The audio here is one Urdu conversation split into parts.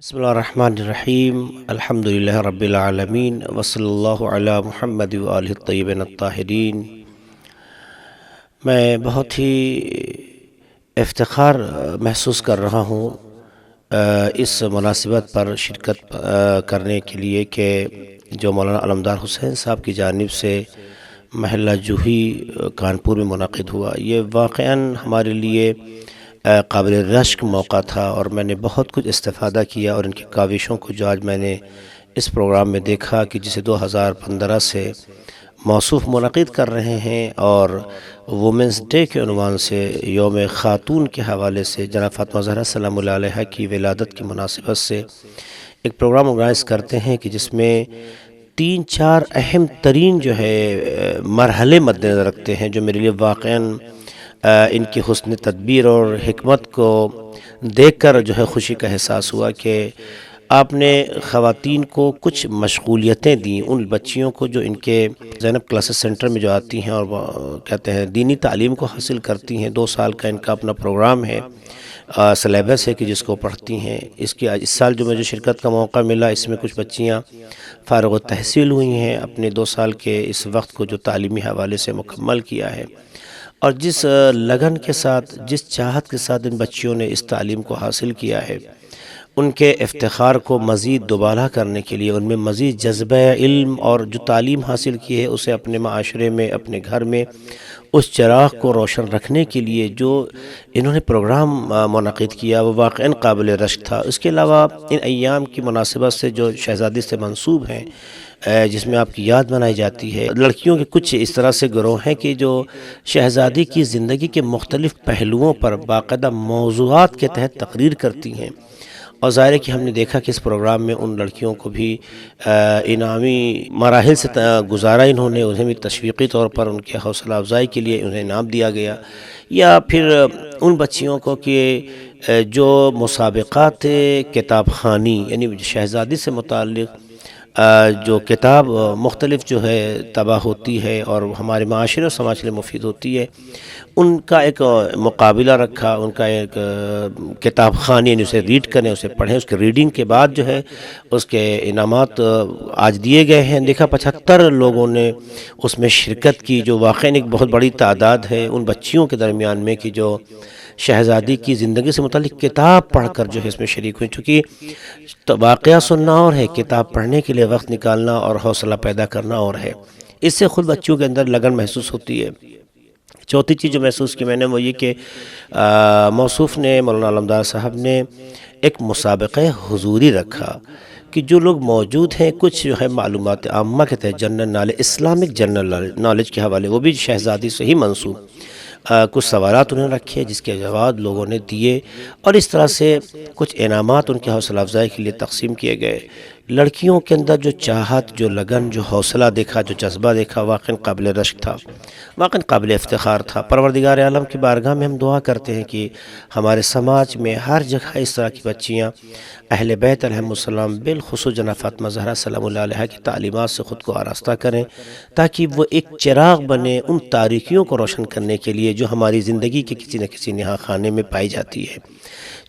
بسم اللہ الرحمن الرحیم الحمد للہ رب العالمین وصلی اللہ علی محمد وآلہ الطیبین الطاہرین۔ میں بہت ہی افتخار محسوس کر رہا ہوں اس مناسبت پر شرکت کرنے کے لیے کہ جو مولانا علمدار حسین صاحب کی جانب سے محلہ جوہی کانپور میں منعقد ہوا۔ یہ واقعاً ہمارے لیے قابل رشک موقع تھا اور میں نے بہت کچھ استفادہ کیا، اور ان کی کاوشوں کو جو آج میں نے اس پروگرام میں دیکھا کہ جسے 2015 سے موصوف منعقد کر رہے ہیں، اور وومنس ڈے کے عنوان سے یوم خاتون کے حوالے سے جناب فاطمہ زہرا سلام اللہ علیہا کی ولادت کی مناسبت سے ایک پروگرام آرگنائز کرتے ہیں کہ جس میں 3-4 اہم ترین جو ہے مرحلے مد نظر رکھتے ہیں، جو میرے لیے واقعاً ان کی حسن تدبیر اور حکمت کو دیکھ کر جو ہے خوشی کا احساس ہوا کہ آپ نے خواتین کو کچھ مشغولیتیں دیں، ان بچیوں کو جو ان کے زینب کلاسز سینٹر میں جو آتی ہیں اور کہتے ہیں دینی تعلیم کو حاصل کرتی ہیں۔ 2 سال کا ان کا اپنا پروگرام ہے، سلیبس ہے کہ جس کو پڑھتی ہیں۔ اس سال جو مجھے شرکت کا موقع ملا، اس میں کچھ بچیاں فارغ التحصیل ہوئی ہیں، اپنے 2 سال کے اس وقت کو جو تعلیمی حوالے سے مکمل کیا ہے، اور جس لگن کے ساتھ، جس چاہت کے ساتھ ان بچیوں نے اس تعلیم کو حاصل کیا ہے، ان کے افتخار کو مزید دوبالا کرنے کے لیے، ان میں مزید جذبہ علم اور جو تعلیم حاصل کی ہے اسے اپنے معاشرے میں، اپنے گھر میں اس چراغ کو روشن رکھنے کے لیے جو انہوں نے پروگرام منعقد کیا، وہ واقعاً قابل رشک تھا۔ اس کے علاوہ ان ایام کی مناسبت سے جو شہزادی سے منسوب ہیں، جس میں آپ کی یاد منائی جاتی ہے، لڑکیوں کے کچھ اس طرح سے گروہ ہیں کہ جو شہزادی کی زندگی کے مختلف پہلوؤں پر باقاعدہ موضوعات کے تحت تقریر کرتی ہیں، اور ظاہر ہے کہ ہم نے دیکھا کہ اس پروگرام میں ان لڑکیوں کو بھی انعامی مراحل سے گزارا انہوں نے، انہیں بھی تشویقی طور پر ان کے حوصلہ افزائی کے لیے انہیں انعام دیا گیا، یا پھر ان بچیوں کو کہ جو مسابقات کتاب خوانی، یعنی شہزادی سے متعلق جو کتاب مختلف جو ہے طبع ہوتی ہے اور ہمارے معاشرے اور سماج کے لیے مفید ہوتی ہے، ان کا ایک مقابلہ رکھا، ان کا ایک کتاب خوانی، یعنی اسے ریڈ کریں، اسے پڑھیں، اس کے ریڈنگ کے بعد جو ہے اس کے انعامات آج دیے گئے ہیں۔ دیکھا 75 لوگوں نے اس میں شرکت کی، جو واقعاً ایک بہت بڑی تعداد ہے ان بچیوں کے درمیان میں کہ جو شہزادی کی زندگی سے متعلق کتاب پڑھ کر جو ہے اس میں شریک ہوئی۔ چونکہ واقعہ سننا اور ہے، کتاب پڑھنے کے لیے وقت نکالنا اور حوصلہ پیدا کرنا اور ہے، اس سے خود بچوں کے اندر لگن محسوس ہوتی ہے۔ چوتھی چیز جو محسوس کی میں نے وہ یہ کہ موصوف نے، مولانا علمدار صاحب نے ایک مسابقہ حضوری رکھا کہ جو لوگ موجود ہیں، کچھ جو ہے معلومات عامہ کے تحت general knowledge, Islamic general knowledge کے حوالے، وہ بھی شہزادی سے ہی منسوب کچھ سوالات انہوں نے رکھے جس کے جواب لوگوں نے دیے، اور اس طرح سے کچھ انعامات ان کے حوصلہ افزائی کے لیے تقسیم کیے گئے۔ لڑکیوں کے اندر جو چاہت، جو لگن، جو حوصلہ دیکھا، جو جذبہ دیکھا، واقعاً قابل رشک تھا، واقعاً قابل افتخار تھا۔ پروردگار عالم کی بارگاہ میں ہم دعا کرتے ہیں کہ ہمارے سماج میں ہر جگہ اس طرح کی بچیاں اہل بیت علیہم السلام، بالخصوص جناب فاطمہ زہرا سلام اللہ علیہا کی تعلیمات سے خود کو آراستہ کریں، تاکہ وہ ایک چراغ بنے ان تاریکیوں کو روشن کرنے کے لیے جو ہماری زندگی کے کسی نہ کسی نہا خانے میں پائی جاتی ہے۔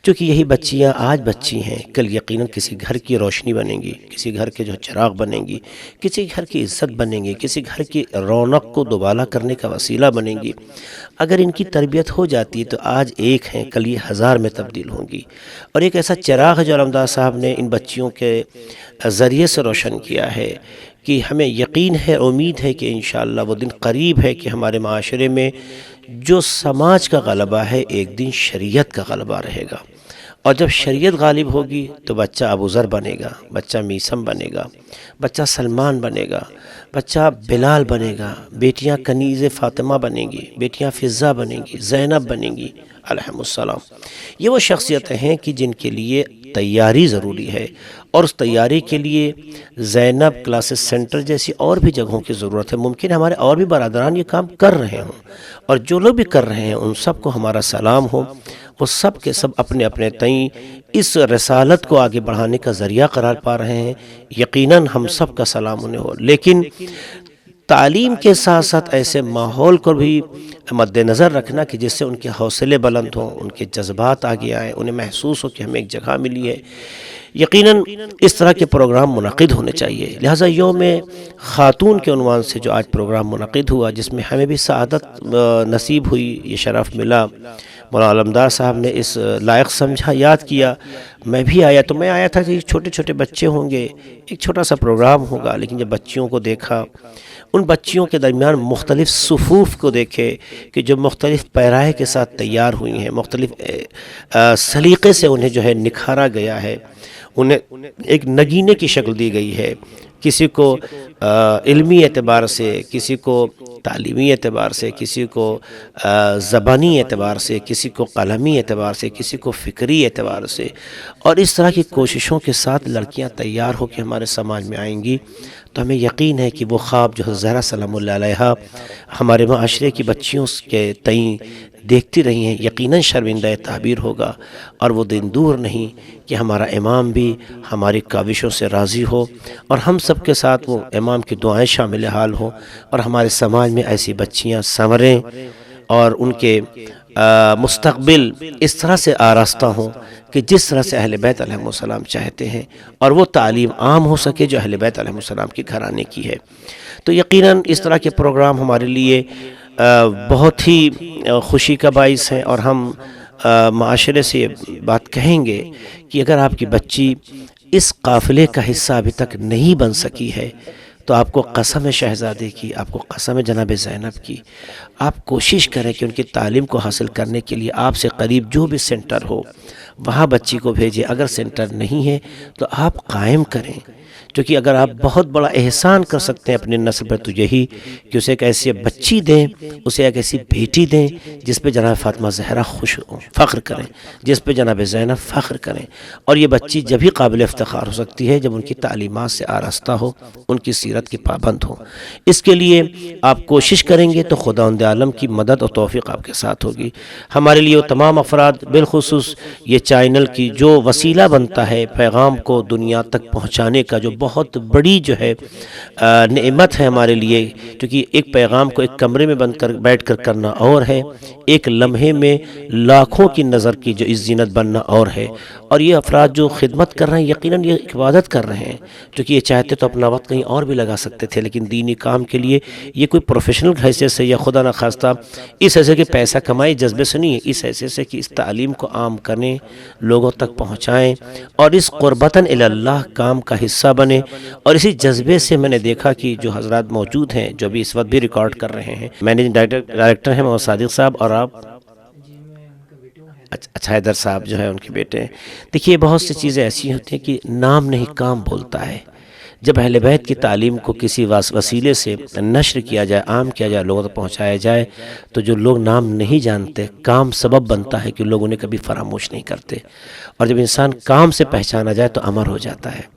چونکہ یہی بچیاں آج بچی ہیں، کل یقیناً کسی گھر کی روشنی بنیں گی، کسی گھر کے جو چراغ بنیں گی، کسی گھر کی عزت بنیں گی، کسی گھر کی رونق کو دوبالا کرنے کا وسیلہ بنیں گی۔ اگر ان کی تربیت ہو جاتی ہے تو آج ایک ہیں، کل یہ 1000 میں تبدیل ہوں گی، اور ایک ایسا چراغ ہے جو علمدار صاحب نے ان بچیوں کے ذریعے سے روشن کیا ہے کہ ہمیں یقین ہے، امید ہے کہ انشاءاللہ وہ دن قریب ہے کہ ہمارے معاشرے میں جو سماج کا غلبہ ہے، ایک دن شریعت کا غلبہ رہے گا، اور جب شریعت غالب ہوگی تو بچہ ابو ذر بنے گا، بچہ میثم بنے گا، بچہ سلمان بنے گا، بچہ بلال بنے گا، بیٹیاں کنیز فاطمہ بنیں گی، بیٹیاں فضہ بنیں گی، زینب بنیں گی علیہم السلام۔ یہ وہ شخصیتیں ہیں کہ جن کے لیے تیاری ضروری ہے، اور اس تیاری کے لیے زینب کلاسز سینٹر جیسی اور بھی جگہوں کی ضرورت ہے۔ ممکن ہمارے اور بھی برادران یہ کام کر رہے ہوں، اور جو لوگ بھی کر رہے ہیں ان سب کو ہمارا سلام ہو۔ وہ سب کے سب اپنے اپنے تئیں اس رسالت کو آگے بڑھانے کا ذریعہ قرار پا رہے ہیں، یقیناً ہم سب کا سلام انہیں ہو۔ لیکن تعلیم کے ساتھ ساتھ ایسے ماحول کو بھی مد نظر رکھنا کہ جس سے ان کے حوصلے بلند ہوں، ان کے جذبات آگے آئیں، انہیں محسوس ہو کہ ہمیں ایک جگہ ملی ہے۔ یقیناً اس طرح کے پروگرام منعقد ہونے چاہیے۔ لہٰذا یوم خاتون کے عنوان سے جو آج پروگرام منعقد ہوا، جس میں ہمیں بھی سعادت نصیب ہوئی، یہ شرف ملا، مولانا علمدار صاحب نے اس لائق سمجھا، یاد کیا، میں بھی آیا تو میں آیا تھا کہ چھوٹے چھوٹے بچے ہوں گے، ایک چھوٹا سا پروگرام ہوگا، لیکن جب بچیوں کو دیکھا، ان بچیوں کے درمیان مختلف صفوف کو دیکھے کہ جو مختلف پیرائے کے ساتھ تیار ہوئی ہیں، مختلف سلیقے سے انہیں جو ہے نکھارا گیا ہے، انہیں ایک نگینے کی شکل دی گئی ہے، کسی کو علمی اعتبار سے، کسی کو تعلیمی اعتبار سے، کسی کو زبانی اعتبار سے، کسی کو قلمی اعتبار سے، کسی کو فکری اعتبار سے، اور اس طرح کی کوششوں کے ساتھ لڑکیاں تیار ہو کے ہمارے سماج میں آئیں گی تو ہمیں یقین ہے کہ وہ خواب جو زہرا سلام اللہ علیہا ہمارے معاشرے کی بچیوں کے تئیں دیکھتی رہی ہیں، یقیناً شرمندہ تعبیر ہوگا، اور وہ دن دور نہیں کہ ہمارا امام بھی ہماری کاوشوں سے راضی ہو، اور ہم سب کے ساتھ وہ امام کی دعائیں شامل حال ہوں، اور ہمارے سماج میں ایسی بچیاں سنوریں اور ان کے مستقبل اس طرح سے آراستہ ہوں کہ جس طرح سے اہل بیت علیہ السلام چاہتے ہیں، اور وہ تعلیم عام ہو سکے جو اہل بیت علیہ السلام کے گھرانے کی ہے۔ تو یقیناً اس طرح کے پروگرام ہمارے لیے بہت ہی خوشی کا باعث ہیں، اور ہم معاشرے سے یہ بات کہیں گے کہ اگر آپ کی بچی اس قافلے کا حصہ ابھی تک نہیں بن سکی ہے تو آپ کو قسم ہے شہزادے کی، آپ کو قسم ہے جناب زینب کی، آپ کوشش کریں کہ ان کی تعلیم کو حاصل کرنے کے لیے آپ سے قریب جو بھی سینٹر ہو وہاں بچی کو بھیجیں۔ اگر سینٹر نہیں ہے تو آپ قائم کریں، کیونکہ اگر آپ بہت بڑا احسان کر سکتے ہیں اپنے نسل پر تو یہی کہ اسے ایک ایسی بچی دیں، اسے ایک ایسی بیٹی دیں جس پہ جناب فاطمہ زہرا خوش ہوں، فخر کریں، جس پہ جناب زینب فخر کریں، اور یہ بچی جب ہی قابل افتخار ہو سکتی ہے جب ان کی تعلیمات سے آراستہ ہو، ان کی سیرت کی پابند ہو۔ اس کے لیے آپ کوشش کریں گے تو خداوند عالم کی مدد اور توفیق آپ کے ساتھ ہوگی۔ ہمارے لیے وہ تمام افراد، بالخصوص یہ چینل کی جو وسیلہ بنتا ہے پیغام کو دنیا تک پہنچانے کا، جو بہت بڑی جو ہے نعمت ہے ہمارے لیے، کیونکہ ایک پیغام کو ایک کمرے میں بند کر بیٹھ کر کرنا اور ہے، ایک لمحے میں لاکھوں کی نظر کی جو زینت بننا اور ہے، اور یہ افراد جو خدمت کر رہے ہیں یقیناً یہ عبادت کر رہے ہیں، کیونکہ یہ چاہتے تو اپنا وقت کہیں اور بھی لگا سکتے تھے، لیکن دینی کام کے لیے یہ کوئی پروفیشنل حیثیت سے یا خدا نخواستہ اس حیثیت کے پیسہ کمائی جذبے سے نہیں ہے، اس حیثیت سے کہ اس تعلیم کو عام کریں، لوگوں تک پہنچائیں، اور اس قربتاً اللہ کام کا حصہ بنے۔ اور اسی جذبے سے میں نے دیکھا کہ جو حضرات موجود ہیں جو بھی اس وقت بھی ریکارڈ کر رہے ہیں، مینیجنگ ڈائریکٹر ہیں محمد صادق صاحب، اور آپ اچھا حیدر صاحب جو ہے ان کے بیٹے ہیں۔ دیکھیے بہت سی چیزیں ایسی ہوتی ہیں کہ نام نہیں کام بولتا ہے۔ جب اہل بیت کی تعلیم کو کسی وسیلے سے نشر کیا جائے، عام کیا جائے، لوگوں تک پہنچایا جائے، تو جو لوگ نام نہیں جانتے، کام سبب بنتا ہے کہ لوگ انہیں کبھی فراموش نہیں کرتے، اور جب انسان کام سے پہچانا جائے تو امر ہو جاتا ہے۔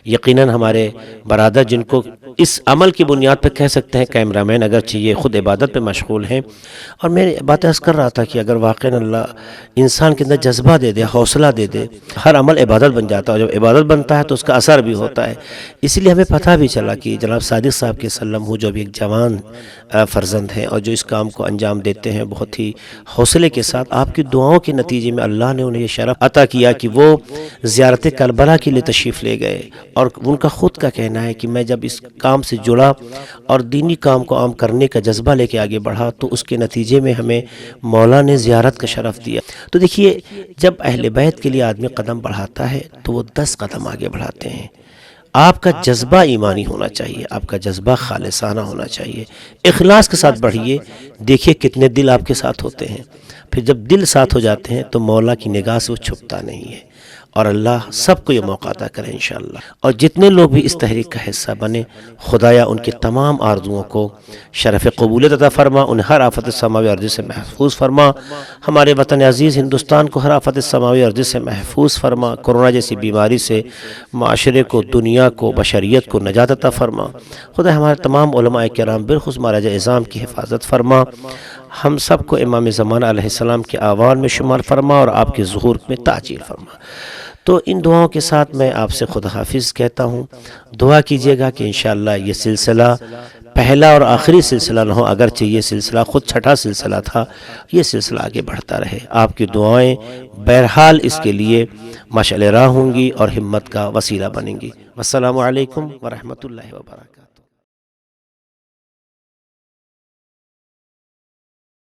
یقیناً ہمارے برادر جن کو اس عمل کی بنیاد پہ کہہ سکتے ہیں کیمرامین، اگرچہ یہ خود عبادت پہ مشغول ہیں، اور میں بات عرض کر رہا تھا کہ اگر واقعاً اللہ انسان کے اندر جذبہ دے دے، حوصلہ دے دے، ہر عمل عبادت بن جاتا ہے، اور جب عبادت بنتا ہے تو اس کا اثر بھی ہوتا ہے۔ اس لیے ہمیں پتہ بھی چلا کہ جناب صادق صاحب کے سلم ہو جو بھی ایک جوان فرزند ہیں اور جو اس کام کو انجام دیتے ہیں بہت ہی حوصلے کے ساتھ، آپ کی دعاؤں کے نتیجے میں اللہ نے انہیں یہ شرف عطا کیا کہ وہ زیارت کربلا کے لیے تشریف لے گئے، اور ان کا خود کا کہنا ہے کہ میں جب اس کام سے جڑا اور دینی کام کو عام کرنے کا جذبہ لے کے آگے بڑھا تو اس کے نتیجے میں ہمیں مولا نے زیارت کا شرف دیا۔ تو دیکھیے جب اہل بیت کے لیے آدمی قدم بڑھاتا ہے تو وہ 10 قدم آگے بڑھاتے ہیں۔ آپ کا جذبہ ایمانی ہونا چاہیے، آپ کا جذبہ خالصانہ ہونا چاہیے، اخلاص کے ساتھ بڑھیے، دیکھیے کتنے دل آپ کے ساتھ ہوتے ہیں۔ پھر جب دل ساتھ ہو جاتے ہیں تو مولا کی نگاہ سے وہ چھپتا نہیں ہے، اور اللہ سب کو یہ موقع عطا کرے انشاءاللہ۔ اور جتنے لوگ بھی اس تحریک کا حصہ بنے، خدایا ان کے تمام آرزوؤں کو شرف قبولیت عطا فرما، انہیں ہر آفت سماوی ارضی سے محفوظ فرما، ہمارے وطن عزیز ہندوستان کو ہر آفت سماوی ارضی سے محفوظ فرما، کورونا جیسی بیماری سے معاشرے کو، دنیا کو، بشریت کو نجات عطا فرما۔ خدا ہمارے تمام علماء کرام بالخصوص مہاراجہ اعظام کی حفاظت فرما، ہم سب کو امام زمانہ علیہ السلام کے آوان میں شمار فرما، اور آپ کے ظہور میں تعجیل فرما۔ تو ان دعاؤں کے ساتھ میں آپ سے خدا حافظ کہتا ہوں۔ دعا کیجیے گا کہ انشاءاللہ یہ سلسلہ پہلا اور آخری سلسلہ نہ ہو، اگرچہ یہ سلسلہ خود چھٹا سلسلہ تھا، یہ سلسلہ آگے بڑھتا رہے۔ آپ کی دعائیں بہرحال اس کے لیے مشعل راہ ہوں گی اور ہمت کا وسیلہ بنیں گی۔ والسلام علیکم ورحمۃ اللہ وبرکاتہ۔